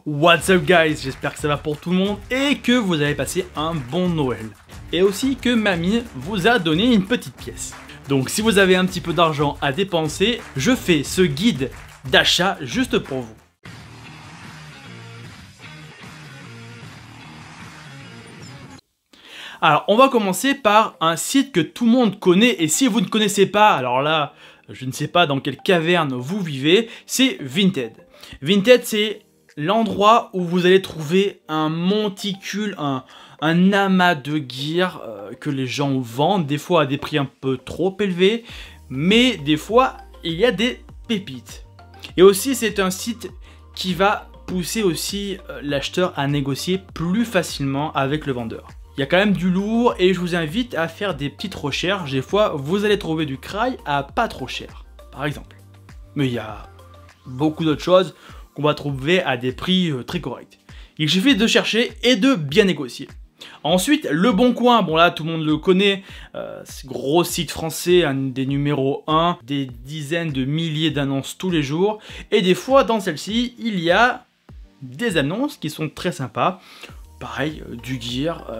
What's up guys, j'espère que ça va pour tout le monde et que vous avez passé un bon Noël. Et aussi que mamie vous a donné une petite pièce. Donc si vous avez un petit peu d'argent à dépenser, je fais ce guide d'achat juste pour vous. Alors on va commencer par un site que tout le monde connaît et si vous ne connaissez pas, alors là, je ne sais pas dans quelle caverne vous vivez, c'est Vinted. Vinted c'est l'endroit où vous allez trouver un monticule, un amas de gear que les gens vendent, des fois à des prix un peu trop élevés, mais des fois il y a des pépites. Et aussi c'est un site qui va pousser aussi l'acheteur à négocier plus facilement avec le vendeur. Il y a quand même du lourd et je vous invite à faire des petites recherches, des fois vous allez trouver du kraï à pas trop cher, par exemple. Mais il y a beaucoup d'autres choses qu'on va trouver à des prix très corrects. Il suffit de chercher et de bien négocier. Ensuite, Le Bon Coin, bon là tout le monde le connaît, gros site français, un des numéros 1, des dizaines de milliers d'annonces tous les jours. Et des fois dans celle-ci, il y a des annonces qui sont très sympas. Pareil, du gear,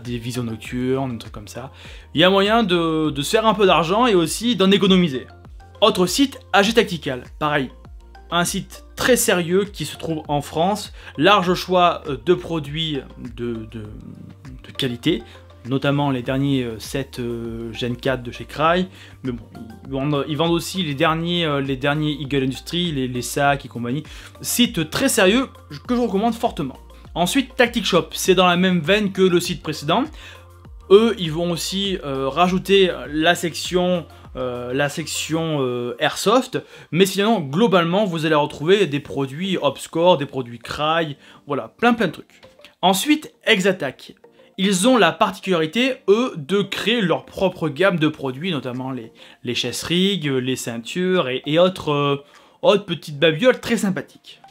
des visions nocturnes, des trucs comme ça. Il y a moyen de se faire un peu d'argent et aussi d'en économiser. Autre site, AG Tactical, pareil. Un site très sérieux qui se trouve en France, large choix de produits de qualité, notamment les derniers sets Gen 4 de chez kraï, mais bon, ils vendent aussi les derniers Eagle Industries, les sacs et compagnie. Site très sérieux que je recommande fortement. Ensuite, Tactic Shop, c'est dans la même veine que le site précédent. Eux, ils vont aussi rajouter la section Airsoft, mais sinon, globalement, vous allez retrouver des produits Opscore, des produits kraï, voilà, plein de trucs. Ensuite, Exattack. Ils ont la particularité, eux, de créer leur propre gamme de produits, notamment les chaises-rigs, les ceintures et autres petites babioles très sympathiques.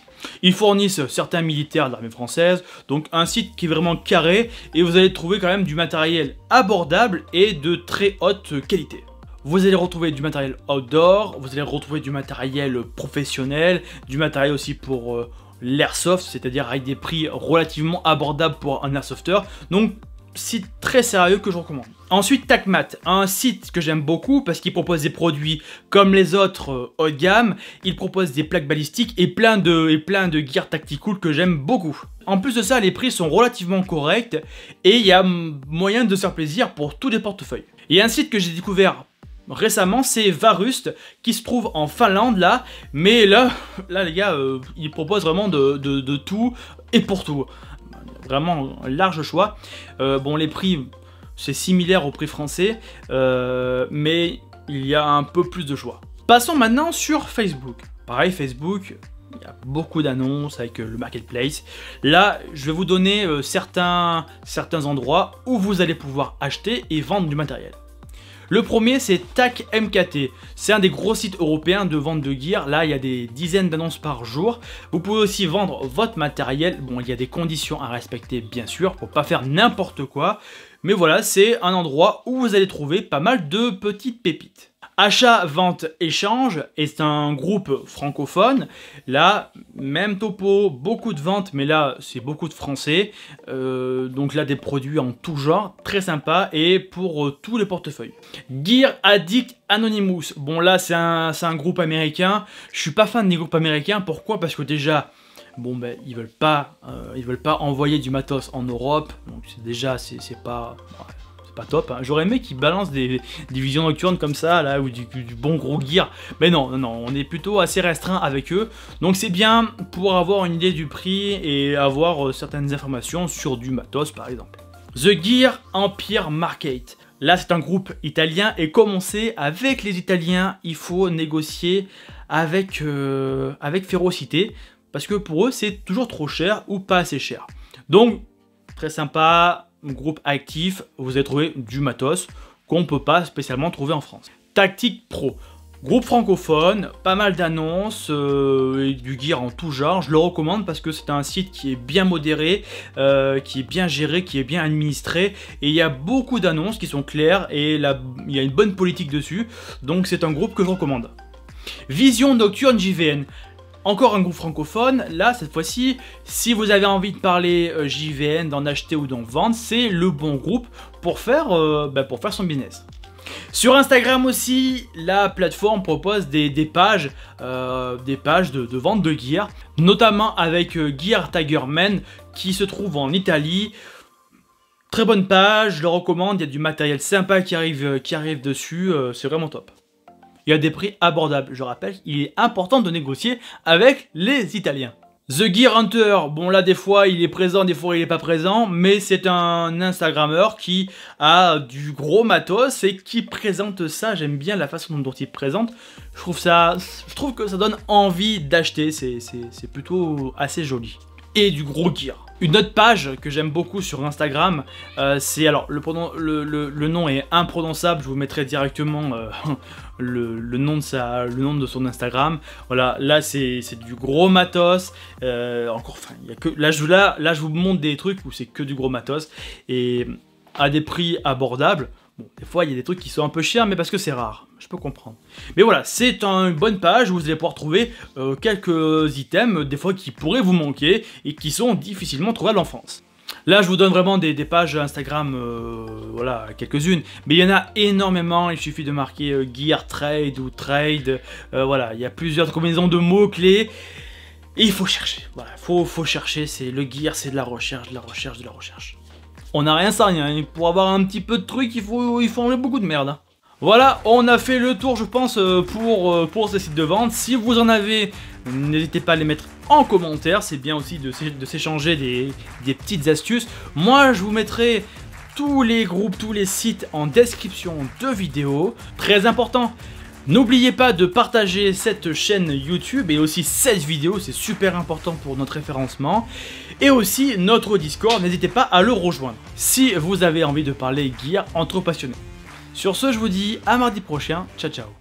Ils fournissent certains militaires de l'armée française, donc un site qui est vraiment carré et vous allez trouver quand même du matériel abordable et de très haute qualité. Vous allez retrouver du matériel outdoor, vous allez retrouver du matériel professionnel, du matériel aussi pour l'airsoft, c'est-à-dire avec des prix relativement abordables pour un airsofter, donc site très sérieux que je recommande. Ensuite, TacMat, un site que j'aime beaucoup parce qu'il propose des produits comme les autres haut de gamme. Il propose des plaques balistiques et plein de gear tactical que j'aime beaucoup. En plus de ça, les prix sont relativement corrects et il y a moyen de se faire plaisir pour tous les portefeuilles. Il y a un site que j'ai découvert récemment, c'est Varust qui se trouve en Finlande là, mais là les gars, ils proposent vraiment de tout et pour tout. Vraiment un large choix. Bon, les prix, c'est similaire au prix français, mais il y a un peu plus de choix. Passons maintenant sur Facebook. Pareil, Facebook, il y a beaucoup d'annonces avec le marketplace. Là, je vais vous donner certains endroits où vous allez pouvoir acheter et vendre du matériel. Le premier, c'est TAC MKT. C'est un des gros sites européens de vente de gear. Là, il y a des dizaines d'annonces par jour. Vous pouvez aussi vendre votre matériel. Bon, il y a des conditions à respecter, bien sûr, pour pas faire n'importe quoi. Mais voilà, c'est un endroit où vous allez trouver pas mal de petites pépites. Achat, vente, échange est un groupe francophone. Là, même topo, beaucoup de ventes, mais là, c'est beaucoup de français. Donc là, des produits en tout genre, très sympa et pour tous les portefeuilles. Gear Addict Anonymous. Bon, là, c'est un groupe américain. Je suis pas fan des groupes américains. Pourquoi? Parce que déjà, bon, ben, ils veulent pas envoyer du matos en Europe. Donc déjà, c'est pas... Ouais, pas top, hein. J'aurais aimé qu'ils balancent des visions nocturnes comme ça, là, ou du bon gros gear. Mais non, on est plutôt assez restreint avec eux. Donc c'est bien pour avoir une idée du prix et avoir certaines informations sur du matos, par exemple. The Gear Empire Market. Là, c'est un groupe italien et comme on sait, avec les Italiens, il faut négocier avec férocité parce que pour eux, c'est toujours trop cher ou pas assez cher. Donc, très sympa. Groupe actif, vous allez trouver du matos qu'on ne peut pas spécialement trouver en France. Tactic Pro, groupe francophone, pas mal d'annonces et du gear en tout genre. Je le recommande parce que c'est un site qui est bien modéré, qui est bien géré, qui est bien administré et il y a beaucoup d'annonces qui sont claires et là, il y a une bonne politique dessus. Donc c'est un groupe que je recommande. Vision Nocturne JVN. Encore un groupe francophone, là cette fois-ci, si vous avez envie de parler JVN, d'en acheter ou d'en vendre, c'est le bon groupe pour faire son business. Sur Instagram aussi, la plateforme propose des pages de vente de gear, notamment avec Gear Tigerman qui se trouve en Italie. Très bonne page, je le recommande, il y a du matériel sympa qui arrive dessus, c'est vraiment top. Il y a des prix abordables, je rappelle, il est important de négocier avec les Italiens. The Gear Hunter, bon là des fois il est présent, des fois il est pas présent, mais c'est un Instagrammeur qui a du gros matos et qui présente ça, j'aime bien la façon dont il présente, je trouve que ça donne envie d'acheter, c'est plutôt assez joli. Et du gros gear. Une autre page que j'aime beaucoup sur Instagram, c'est alors le nom est imprononçable, je vous mettrai directement le nom de son Instagram. Voilà, là c'est du gros matos. Il y a que là je vous montre des trucs où c'est que du gros matos et à des prix abordables. Bon, des fois il y a des trucs qui sont un peu chers, mais parce que c'est rare, je peux comprendre. Mais voilà, c'est une bonne page où vous allez pouvoir trouver quelques items, des fois qui pourraient vous manquer et qui sont difficilement trouvables en France. Là, je vous donne vraiment des pages Instagram, voilà, quelques-unes, mais il y en a énormément, il suffit de marquer Gear Trade ou Trade, voilà, il y a plusieurs combinaisons de mots-clés. Et il faut chercher, voilà, faut chercher, c'est le gear, c'est de la recherche, de la recherche, de la recherche. On n'a rien sans rien, pour avoir un petit peu de trucs, il faut enlever beaucoup de merde. Hein. Voilà, on a fait le tour je pense pour ces sites de vente. Si vous en avez, n'hésitez pas à les mettre en commentaire, c'est bien aussi de s'échanger des petites astuces. Moi je vous mettrai tous les groupes, tous les sites en description de vidéo. Très important, n'oubliez pas de partager cette chaîne YouTube et aussi cette vidéo, c'est super important pour notre référencement. Et aussi notre Discord, n'hésitez pas à le rejoindre si vous avez envie de parler gear entre passionnés. Sur ce, je vous dis à mardi prochain, ciao ciao.